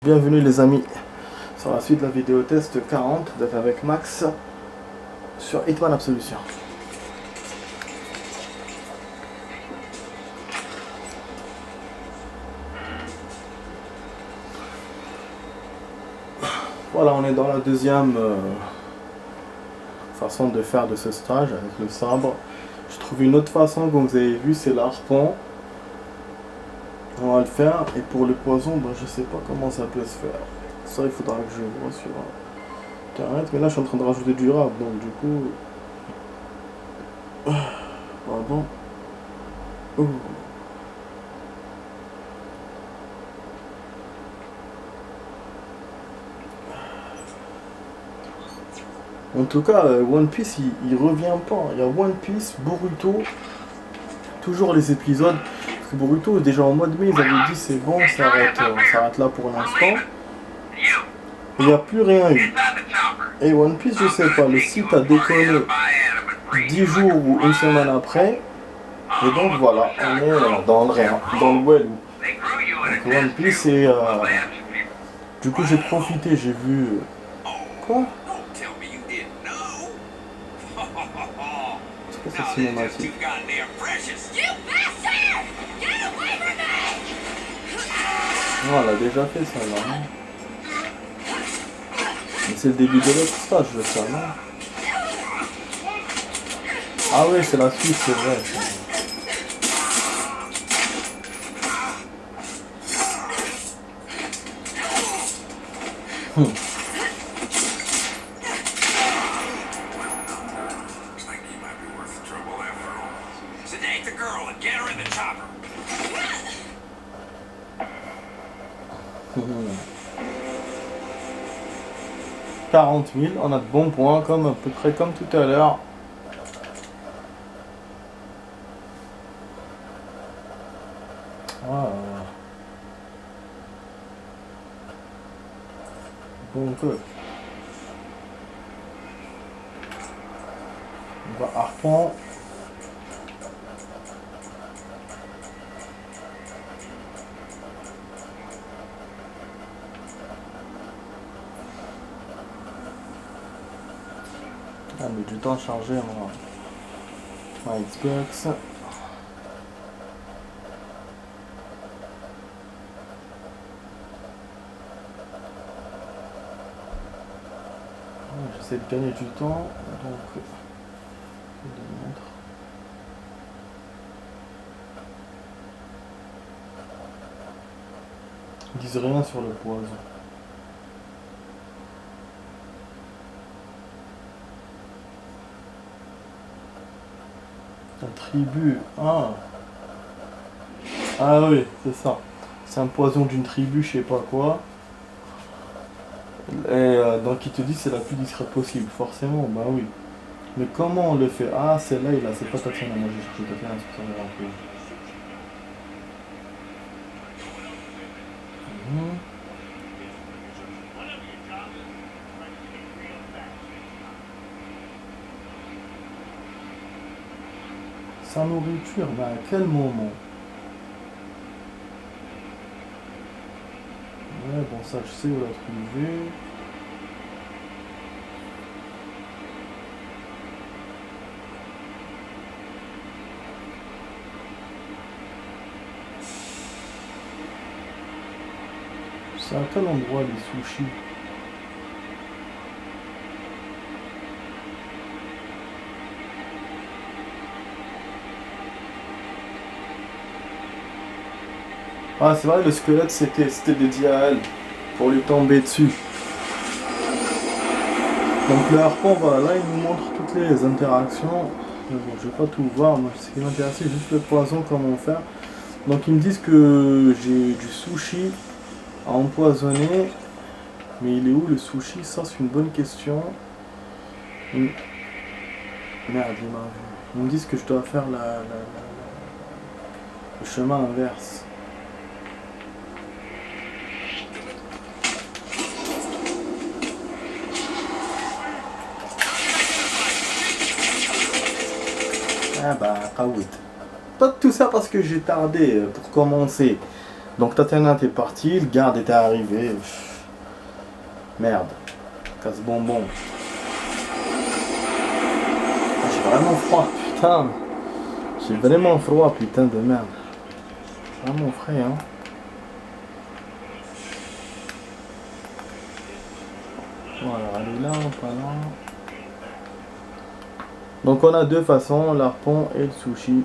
Bienvenue les amis sur la suite de la vidéo test 40 d'être avec Max sur Hitman Absolution. Voilà, on est dans la deuxième façon de faire de ce stage avec le sabre. Je trouve une autre façon, comme vous avez vu, c'est l'arpon. On va le faire, et pour le poison, ben, je sais pas comment ça peut se faire. Ça, il faudra que je vois sur internet, mais là je suis en train de rajouter du rap, donc du coup... Pardon. Ouh. En tout cas, One Piece, il revient pas. Il y a One Piece, Boruto, toujours les épisodes. Parce que Boruto, déjà en mois de mai, ils avaient dit c'est bon, ça arrête là pour l'instant. Il n'y a plus rien eu. Et One Piece, je sais pas, le site a déconné 10 jours ou une semaine après. Et donc voilà, on est dans le rien, dans le well. Donc One Piece, c'est... Du coup, j'ai profité, j'ai vu... Quoi? C'est cinématique. Oh, elle a déjà fait ça là. Mais c'est le début de l'autre stage, je sais, non? Ah oui, c'est la suite, c'est vrai. « 40 000, on a de bons points, comme à peu près comme tout à l'heure. Ah. Donc, on va harpon. Ah, mais du temps à charger ma Xbox. J'essaie de gagner du temps, donc ils disent rien sur le poison. Un tribu, ah oui, c'est ça. C'est un poison d'une tribu, je sais pas quoi. Et donc il te dit c'est la plus discrète possible, forcément, bah oui. Mais comment on le fait? Ah, celle-là, il a ses potes actions, moi j'ai tout à fait l'instruction de l'emploi. Sa nourriture, mais à quel moment? Ouais, bon, ça, je sais où la trouver. C'est à quel endroit les sushis? Ah, c'est vrai, le squelette, c'était dédié à elle, pour lui tomber dessus. Donc le harpon, voilà, là, il nous montre toutes les interactions. Bon, je vais pas tout voir, moi, ce qui m'intéresse, c'est juste le poison, comment faire. Donc ils me disent que j'ai du sushi à empoisonner. Mais il est où le sushi? Ça, c'est une bonne question. Merde, il m'a vu. Ils me disent que je dois faire le chemin inverse. Ah bah, Kawit. Pas tout ça parce que j'ai tardé pour commencer. Donc Tatiana était partie, le garde était arrivé. Merde. Casse-bonbon. Ah, j'ai vraiment froid, putain. J'ai vraiment froid, putain de merde. Vraiment frais, hein. Voilà, elle est là, pas là. Donc on a deux façons, l'arpon et le sushi. Je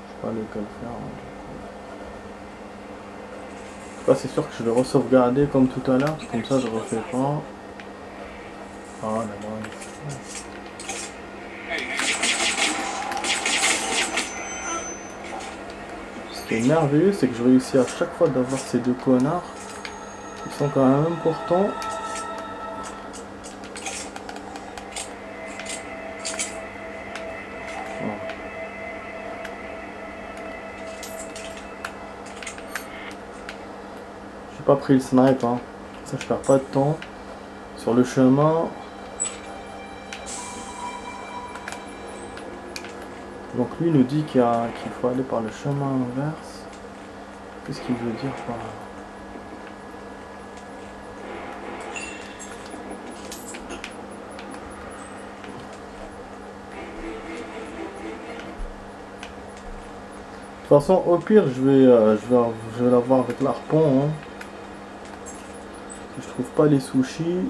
sais pas lequel faire. C'est sûr que je vais re-sauvegarder comme tout à l'heure, comme ça je refais pas. Ah là là. Ce qui est merveilleux, c'est que je réussis à chaque fois d'avoir ces deux connards. Ils sont quand même importants. J'ai pas pris le snipe, hein. Ça je perds pas de temps. Sur le chemin. Donc lui nous dit qu'il faut aller par le chemin inverse. Qu'est-ce qu'il veut dire par là? De toute façon, au pire, je vais la voir avec l'arpon. Hein. Je trouve pas les sushis.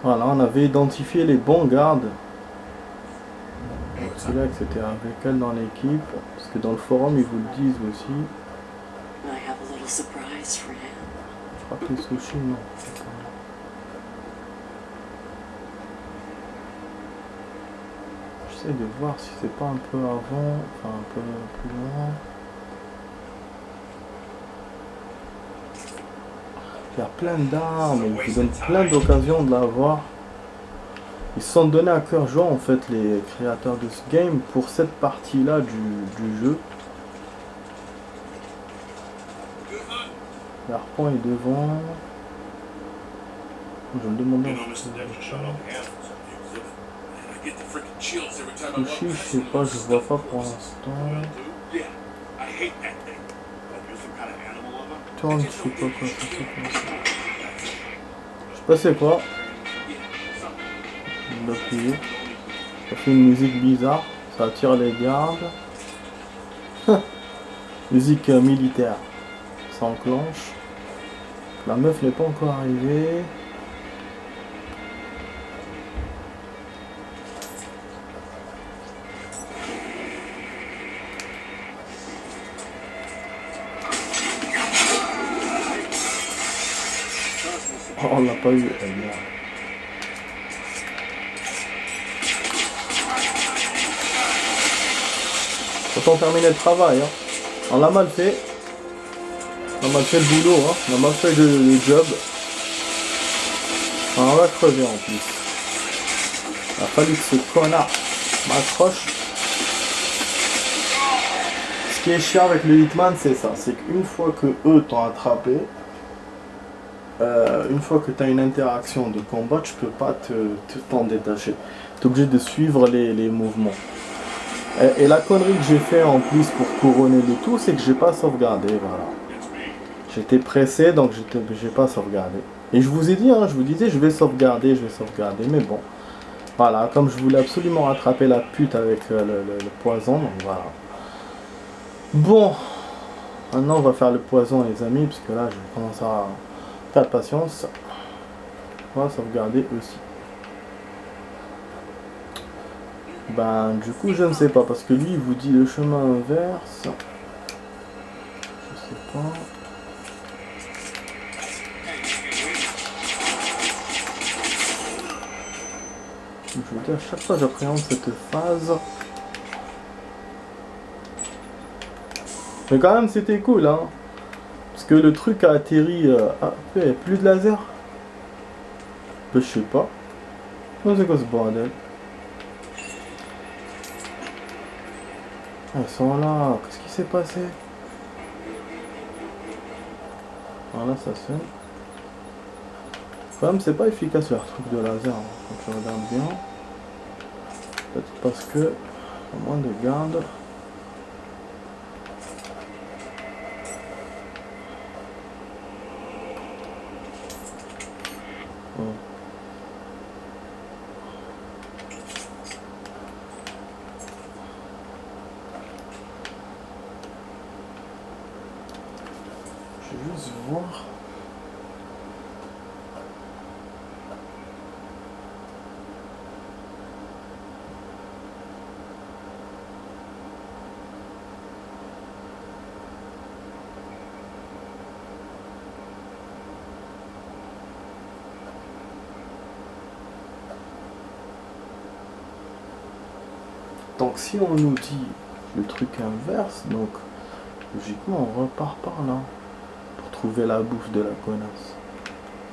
Voilà, on avait identifié les bons gardes. C'est là que c'était avec elle dans l'équipe. Parce que dans le forum, ils vous le disent aussi. Je crois que les sushis, non. J'essaie de voir si c'est pas un peu avant, enfin un peu plus loin. Il y a plein d'armes, ils vous donnent plein d'occasions de l'avoir. Ils se sont donné à cœur joie en fait les créateurs de ce game pour cette partie là du jeu. L'arpon est devant. Je me demandais. Sushi, je sais pas, je vois pas pour l'instant. Tourne, je sais pas quoi, je sais pas c'est quoi. D'appuyer. Ça fait une musique bizarre, ça attire les gardes. Musique militaire. Ça enclenche. La meuf n'est pas encore arrivée. Oh, on l'a pas eu. Autant terminer le travail. Hein. On l'a mal fait. On a mal fait le boulot. Hein. On a mal fait le job. On va crever en plus. Il a fallu que ce connard m'accroche. Ce qui est chiant avec le Hitman, c'est ça. C'est qu'une fois que eux t'ont attrapé, une fois que tu as une interaction de combat, tu peux pas t'en détacher. Tu es obligé de suivre les mouvements. Et la connerie que j'ai fait en plus pour couronner le tout, c'est que j'ai pas sauvegardé, voilà. J'étais pressé, donc j'ai pas sauvegardé. Et je vous ai dit, hein, je vous disais, je vais sauvegarder, mais bon. Voilà, comme je voulais absolument rattraper la pute avec le poison, donc voilà. Bon, maintenant on va faire le poison les amis, parce que là je commence à perdre patience. On va sauvegarder aussi. Ben du coup je ne sais pas, parce que lui il vous dit le chemin inverse. Je sais pas. Je veux dire, à chaque fois j'appréhende cette phase. Mais quand même c'était cool hein. Parce que le truc a atterri... Ah, il n'y a plus de laser. Ben, je sais pas. C'est quoi ce bordel? Elles sont là. Qu'est-ce qui s'est passé? Voilà, ça sonne. Quand même, c'est pas efficace leur truc de laser, hein, quand tu regardes bien. Peut-être parce que à moins de garde. Oh. Je vais juste voir. Donc si on nous dit le truc inverse, donc logiquement on repart par là pour trouver la bouffe de la connasse.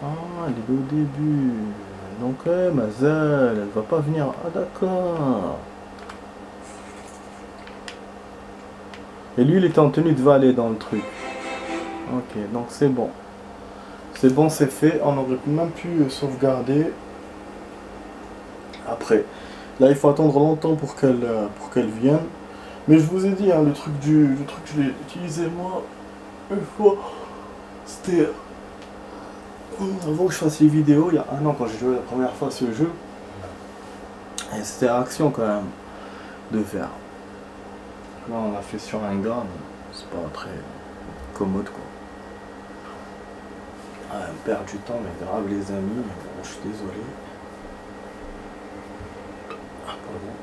Ah, elle est au début. Donc Mazel, elle va pas venir. Ah d'accord. Et lui il était en tenue de valet dans le truc. Ok, donc c'est bon. C'est bon, c'est fait. On aurait même pu sauvegarder. Après. Là, il faut attendre longtemps pour qu'elle vienne. Mais je vous ai dit, hein, le truc, je l'ai utilisé moi une fois. C'était avant que je fasse les vidéos, il y a un an quand j'ai joué la première fois à ce jeu. Et c'était action quand même de faire. Là, on a fait sur un gars, mais c'est pas très commode quoi. Ah, on perd du temps, mais grave les amis. Bon, je suis désolé. Ah, pardon.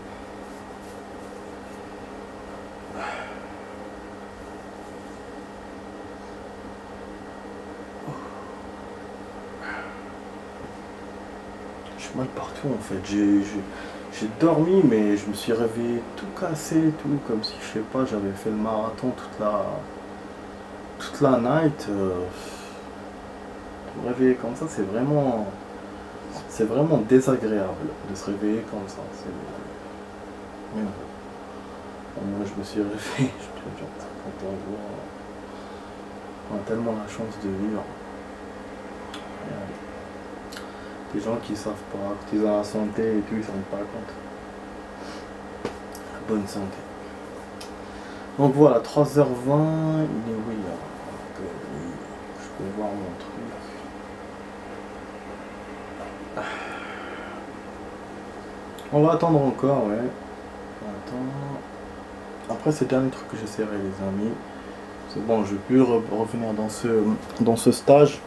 Je suis mal partout en fait. J'ai dormi, mais je me suis réveillé tout cassé, tout comme si je sais pas, j'avais fait le marathon toute la night. Me réveiller comme ça, c'est vraiment désagréable de se réveiller comme ça. Mais bon, au moins je me suis réveillé. Je te jure, quand on a tellement la chance de vivre. Des gens qui savent pas, qu'ils ont la santé et tout, ils s'en rendent pas compte. Bonne santé. Donc voilà, 3h20, il est oui, je peux voir mon truc. On va attendre encore, ouais. Après, c'est le dernier truc que j'essaierai, les amis. C'est bon, je vais plus revenir dans ce stage.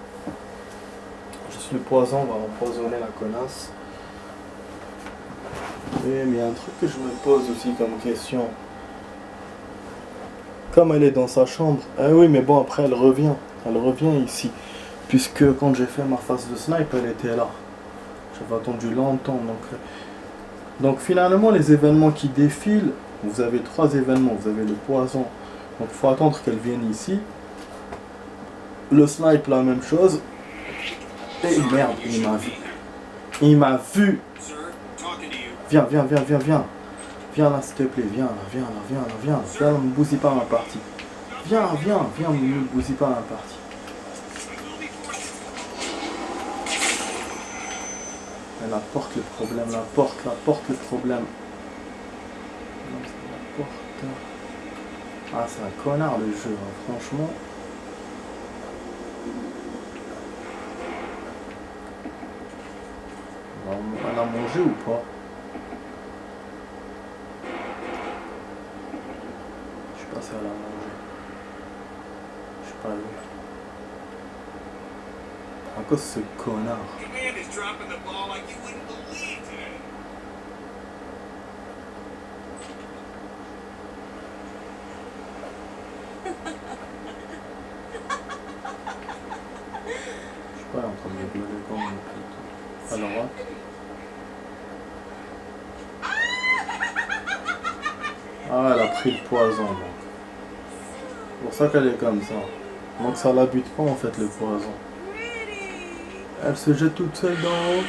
Je suis le poison, on va empoisonner la connasse. Mais il y a un truc que je me pose aussi comme question. Comme elle est dans sa chambre, ah oui, mais bon, après elle revient ici. Puisque quand j'ai fait ma phase de snipe, elle était là. J'avais attendu longtemps, donc finalement, les événements qui défilent, vous avez 3 événements. Vous avez le poison, donc il faut attendre qu'elle vienne ici. Le snipe, la même chose. Et merde, il m'a vu. Il m'a vu. Viens. Viens là, s'il te plaît. Viens là. Viens, ne me bousille pas ma partie. Viens, ne me bousille pas ma partie. Mais la porte, le problème. La porte, le problème. Non, c'est la porte. Ah, c'est un connard le jeu, hein, franchement. Elle a mangé ou pas? Je sais pas si elle a mangé. Je sais pas vu. À cause de ce connard. Je sais pas, elle est en train de me gueuler comme une pute. À droite. Ah, elle a pris le poison donc. C'est pour ça qu'elle est comme ça. Donc ça la bute pas en fait le poison. Elle se jette toute seule dans haut.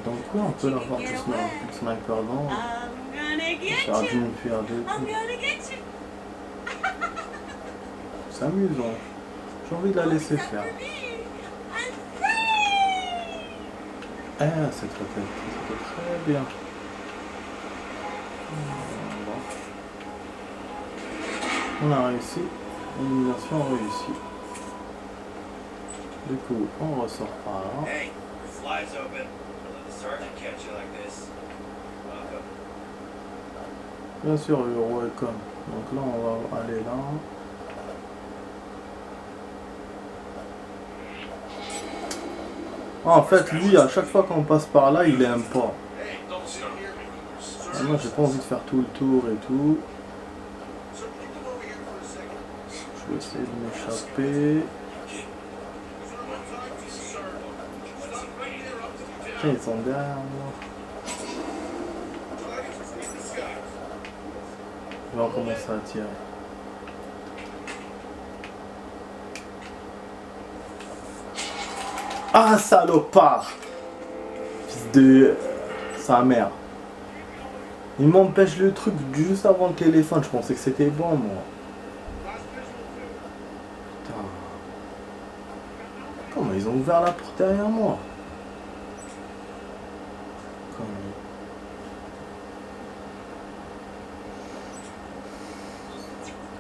Donc oui, on peut l'avoir le sniper dans. Faire d'une pierre deux coups. C'est amusant. J'ai envie de la laisser faire. Ah, cette requête, c'était très bien. On a réussi. Élimination réussie. Du coup, on ressort par là. Bien sûr, le roi est comme. Donc là, on va aller là. Ah, en fait, lui, à chaque fois qu'on passe par là, il aime pas. Ah, moi, j'ai pas envie de faire tout le tour et tout. Je vais essayer de m'échapper. Ils sont derrière moi. Je vais recommencer à tirer. Ah, salopard! Fils de sa mère. Il m'empêche le truc juste avant le téléphone. Je pensais que c'était bon, moi. Putain. Comment ils ont ouvert la porte derrière moi?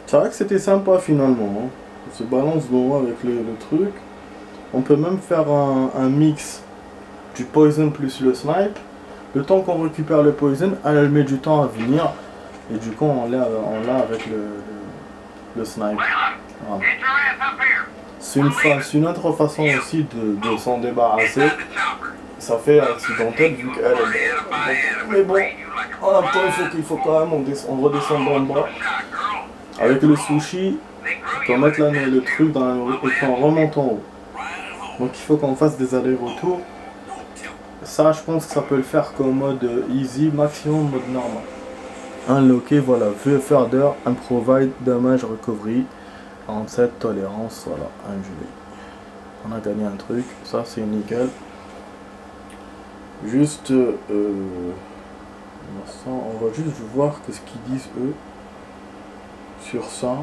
C'est vrai que c'était sympa finalement. Hein. On se balance bon avec le truc. On peut même faire un mix du poison plus le snipe. Le temps qu'on récupère le poison, elle met du temps à venir. Et du coup on l'a avec le snipe. Voilà. C'est une autre façon aussi de s'en débarrasser. Ça fait accidentel vu qu'elle est... Mais bon, en même temps il faut quand même on redescende en bas. Avec le sushi, on peut mettre le truc dans et qu'on remonte en haut. Donc il faut qu'on fasse des allers-retours. Ça, je pense que ça peut le faire comme mode easy, maximum mode normal. Unlocké, voilà, further, improvide, damage, recovery, 47, tolérance, voilà, injuré. On a gagné un truc, ça c'est nickel. Juste, on va juste voir ce qu'ils disent eux sur ça.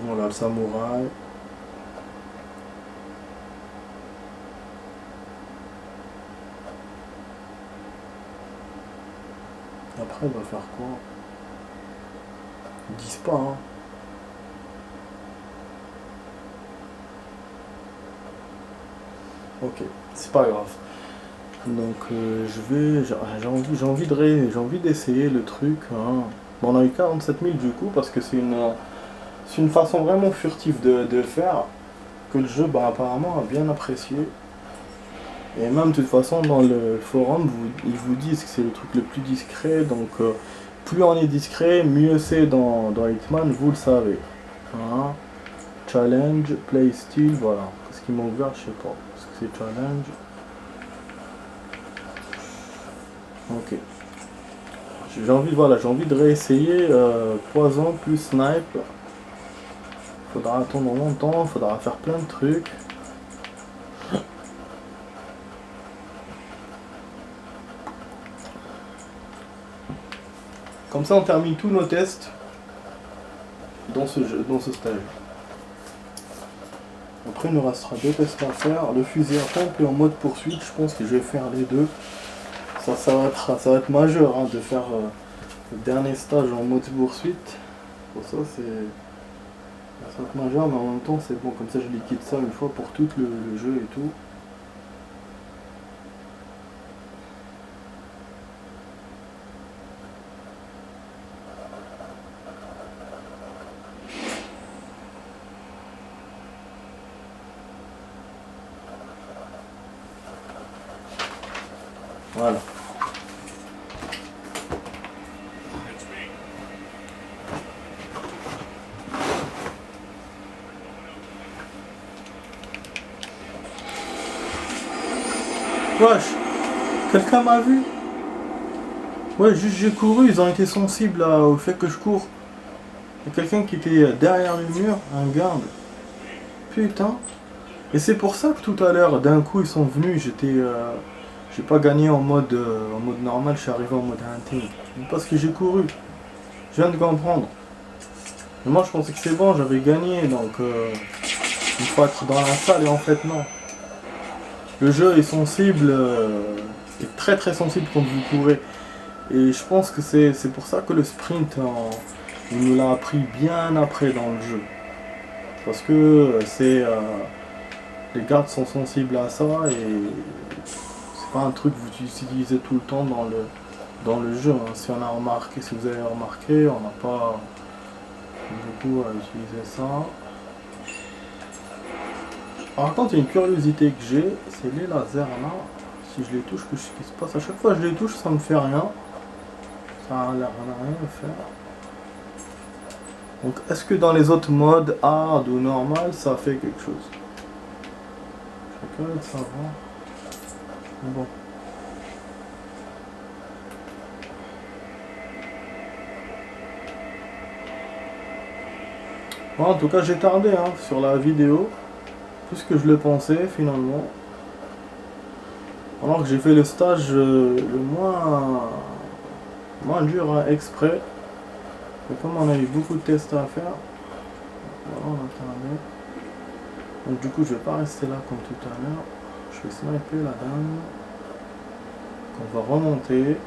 Voilà, le samouraï. Après, il va faire quoi? Ils disent pas, hein. Ok, c'est pas grave. Donc, j'ai envie d'essayer le truc. Hein. Bon, on a eu 47 000 du coup, parce que c'est une façon vraiment furtive de faire, que le jeu, bah, apparemment, a bien apprécié. Et même de toute façon dans le forum ils vous disent que c'est le truc le plus discret, donc plus on est discret, mieux c'est dans Hitman, vous le savez. Hein. Challenge, play style, voilà. Qu'est-ce qu'ils m'ont ouvert, je sais pas. Est-ce que c'est challenge? Ok. J'ai envie de réessayer poison plus snipe. Faudra attendre longtemps, faudra faire plein de trucs. Comme ça on termine tous nos tests dans ce stage. Après il nous restera deux tests à faire, le fusil à pompe et en mode poursuite, je pense que je vais faire les deux. Ça va être majeur hein, de faire le dernier stage en mode poursuite. Pour ça ça va être majeur, mais en même temps c'est bon, comme ça je liquide ça une fois pour tout le jeu et tout. Voilà. Wesh, quelqu'un m'a vu? Ouais, juste j'ai couru, ils ont été sensibles au fait que je cours. Il y a quelqu'un qui était derrière le mur, un garde. Putain. Et c'est pour ça que tout à l'heure, d'un coup, ils sont venus, J'ai pas gagné en mode normal, je suis arrivé en mode hunting. Parce que j'ai couru. Je viens de comprendre. Mais moi je pensais que c'est bon, j'avais gagné, donc il faut être dans la salle et en fait non. Le jeu est sensible, est très très sensible quand vous courez. Et je pense que c'est pour ça que le sprint, il nous l'a appris bien après dans le jeu. Parce que les gardes sont sensibles à ça et c'est pas un truc que vous utilisez tout le temps dans le jeu. Hein. Si vous avez remarqué, on n'a pas beaucoup à utiliser ça. Par contre, il y a une curiosité que j'ai, c'est les lasers là. Si je les touche, qu'est-ce qui se passe? À chaque fois que je les touche, ça me fait rien. Ça a l'air de rien faire. Donc, est-ce que dans les autres modes, hard ou normal, ça fait quelque chose? Je suis curieux de savoir. Bon. Bon, en tout cas, j'ai tardé hein, sur la vidéo. Plus que je le pensais finalement. Alors que j'ai fait le stage le moins dur hein, exprès. Et comme on a eu beaucoup de tests à faire, voilà, on a tardé. Donc du coup je vais pas rester là comme tout à l'heure. Je vais sniper la dame. On va remonter.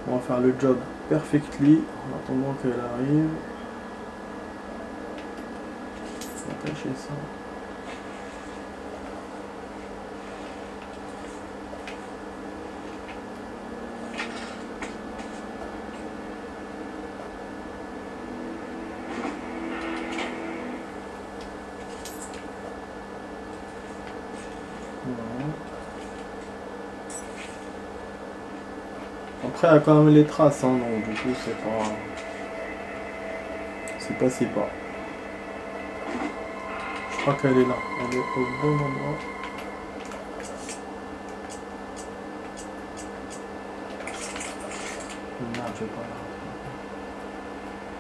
On va faire le job perfectly en attendant qu'elle arrive. On va cacher ça. Après, il y a quand même les traces, hein, donc du coup, c'est pas si pas. Je crois qu'elle est là. Elle est au bon endroit. Merde, je vais pas la rattraper.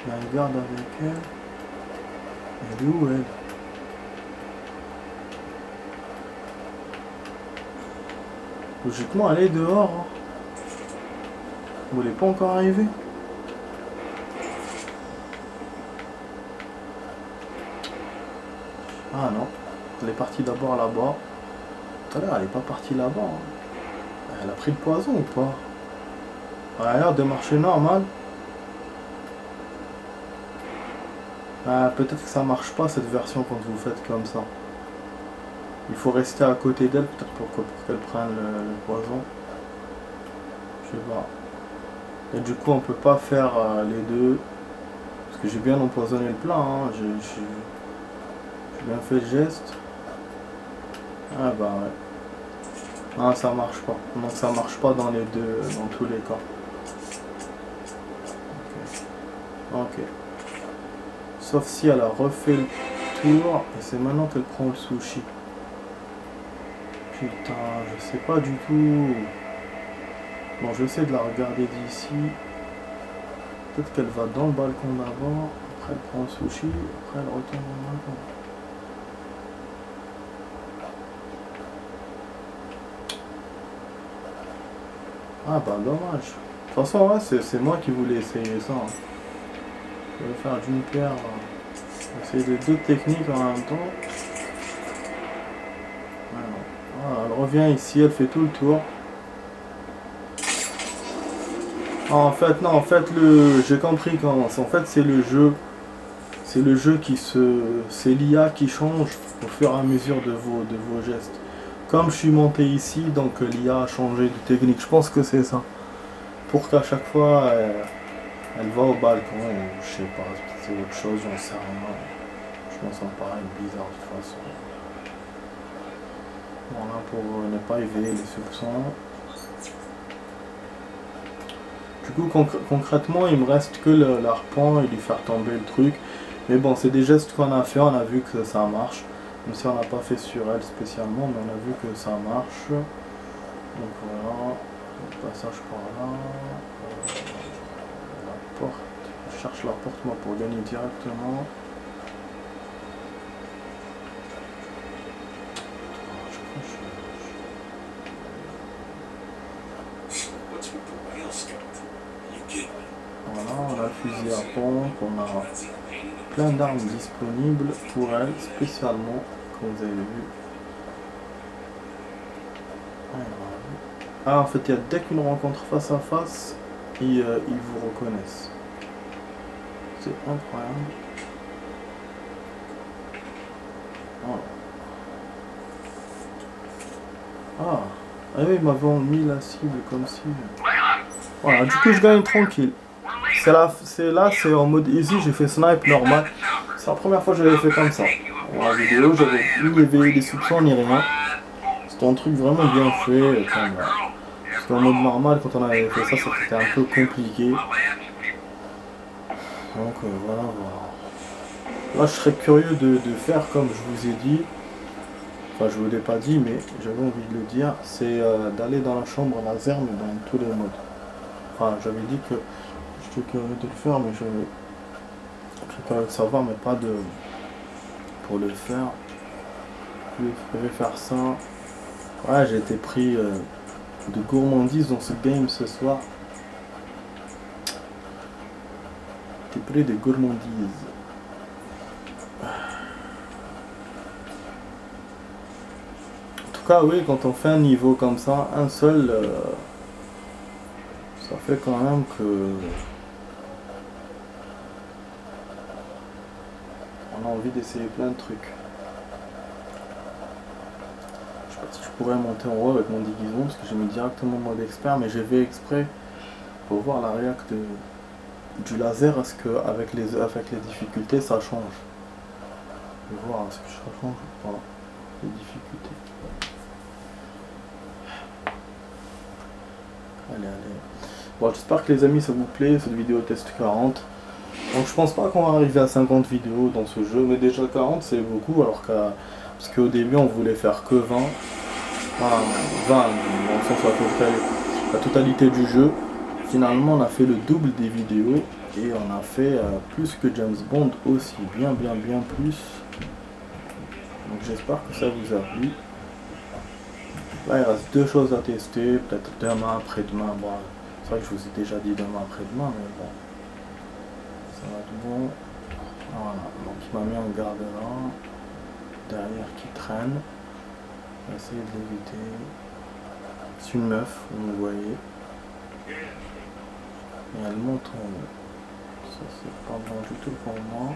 Il y a une garde avec elle. Elle est où, elle? Logiquement, elle est dehors. Hein. Vous n'êtes pas encore arrivé? Ah non. Elle est partie d'abord là-bas. Tout à l'heure, elle est pas partie là-bas. Hein. Elle a pris le poison ou pas? Elle a l'air de marcher normal. Peut-être que ça marche pas cette version quand vous faites comme ça. Il faut rester à côté d'elle peut-être pour qu'elle prenne le poison. Je sais pas. Et du coup on peut pas faire les deux. Parce que j'ai bien empoisonné le plat. Hein. J'ai bien fait le geste. Ah bah ouais. Ah ça marche pas. Donc ça marche pas dans les deux, dans tous les cas. Ok. Sauf si elle a refait le tour et c'est maintenant qu'elle prend le sushi. Putain, je sais pas du tout. Bon, j'essaie de la regarder d'ici. Peut-être qu'elle va dans le balcon d'avant. Après, elle prend le sushi. Après, elle retourne dans le balcon. Ah bah dommage. De toute façon, ouais, c'est moi qui voulais essayer ça. Hein. Je vais faire d'une pierre. Essayer les deux techniques en même temps. Voilà, elle revient ici, elle fait tout le tour. Ah, en fait, non, en fait, j'ai compris comment. En fait, c'est le jeu. C'est le jeu c'est l'IA qui change au fur et à mesure de vos gestes. Comme je suis monté ici, donc l'IA a changé de technique. Je pense que c'est ça. Pour qu'à chaque fois, elle va au balcon, ou je sais pas, c'est autre chose, j'en sais rien. Je me sens pareil, bizarre de toute façon. Voilà, pour ne pas éveiller les soupçons. Du coup, concrètement, il me reste que l'arpent et lui faire tomber le truc. Mais bon, c'est des gestes qu'on a fait, on a vu que ça marche. Même si on n'a pas fait sur elle spécialement, mais on a vu que ça marche. Donc voilà, le passage par là. La porte. Je cherche la porte moi pour gagner directement. fusil à pompe, on a plein d'armes disponibles pour elle, spécialement, comme vous avez vu. Ah, en fait, dès qu'une rencontre face à face, ils vous reconnaissent. C'est incroyable. Voilà. Ah oui, ils m'avaient mis la cible comme si... Voilà, du coup je gagne tranquille. C'est en mode easy, j'ai fait snipe normal. C'est la première fois que j'avais fait comme ça. Dans la vidéo, j'avais ni éveillé des soupçons ni rien. C'était un truc vraiment bien fait. Parce qu'en mode normal, quand on avait fait ça, c'était un peu compliqué. Donc voilà. Là, je serais curieux de faire comme je vous ai dit. Enfin, je vous l'ai pas dit, mais j'avais envie de le dire. C'est d'aller dans la chambre laser, mais dans tous les modes. Enfin, j'avais dit que j'étais curieux de le faire, mais je curieux de savoir, mais pas de... Pour le faire, je vais faire ça. Ouais, j'ai été pris de gourmandise dans ce game ce soir. J'ai été pris de gourmandise. En tout cas, oui, quand on fait un niveau comme ça, un seul, ça fait quand même que... On a envie d'essayer plein de trucs. Je sais pas si je pourrais monter en haut avec mon déguisement, parce que j'ai mis directement le mode expert, mais j'ai fait exprès pour voir la réact du laser, est-ce que avec les difficultés ça change. Je vais voir est-ce que ça change ou pas, les difficultés. Allez. Bon, j'espère que les amis ça vous plaît, cette vidéo test 40. Donc je pense pas qu'on va arriver à 50 vidéos dans ce jeu, mais déjà 40 c'est beaucoup, alors parce qu'au début on voulait faire que 20. Enfin, 20 dans le sens la totalité du jeu. Finalement on a fait le double des vidéos et on a fait plus que James Bond aussi, bien plus. Donc j'espère que ça vous a plu. Là il reste deux choses à tester, peut-être demain, après-demain. Bon, c'est vrai que je vous ai déjà dit demain, après-demain, mais bon. Ça va être bon. Voilà, donc il m'a mis en garde là. Derrière qui traîne. On va essayer de l'éviter. C'est une meuf, vous voyez. Et elle monte en haut. Ça c'est pas bon du tout pour moi.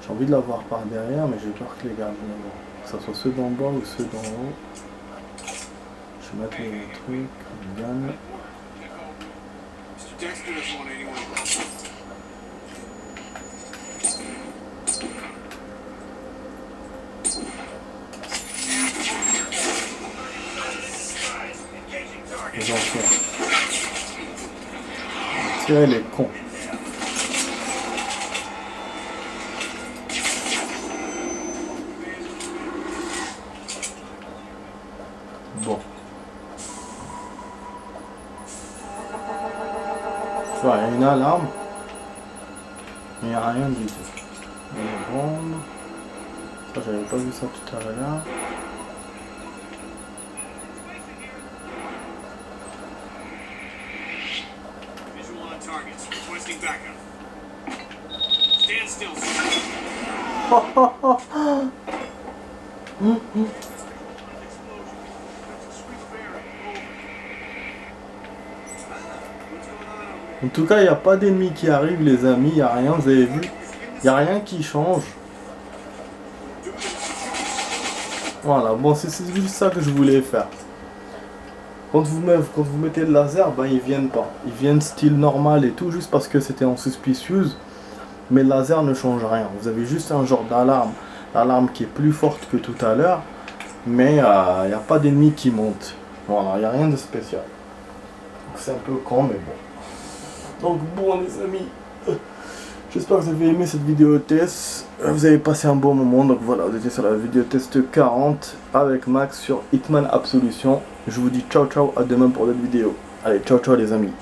J'ai envie de la voir par derrière, mais j'ai peur que les gardiens voient. Que ce soit ceux d'en bas ou ceux d'en haut. Je vais mettre les trucs, gun. Les enchères. Tirer les cons. Bon. Tu vois, il y a une alarme. Mais il n'y a rien du tout. Les bombes. Ça, j'avais pas vu ça tout à l'heure. En tout cas, il n'y a pas d'ennemis qui arrivent, les amis, il n'y a rien, vous avez vu, il n'y a rien qui change. Voilà, bon, c'est juste ça que je voulais faire. Quand vous mettez le laser, ben ils viennent pas. Ils viennent style normal et tout, juste parce que c'était en suspicious. Mais le laser ne change rien. Vous avez juste un genre d'alarme. L'alarme qui est plus forte que tout à l'heure. Mais il n'y a pas d'ennemis qui montent. Voilà, il n'y a rien de spécial. C'est un peu con, mais bon. Donc bon les amis, j'espère que vous avez aimé cette vidéo test. Vous avez passé un bon moment. Donc voilà, vous étiez sur la vidéo test 40 avec Max sur Hitman Absolution. Je vous dis ciao ciao, à demain pour d'autres vidéos. Allez, ciao ciao les amis.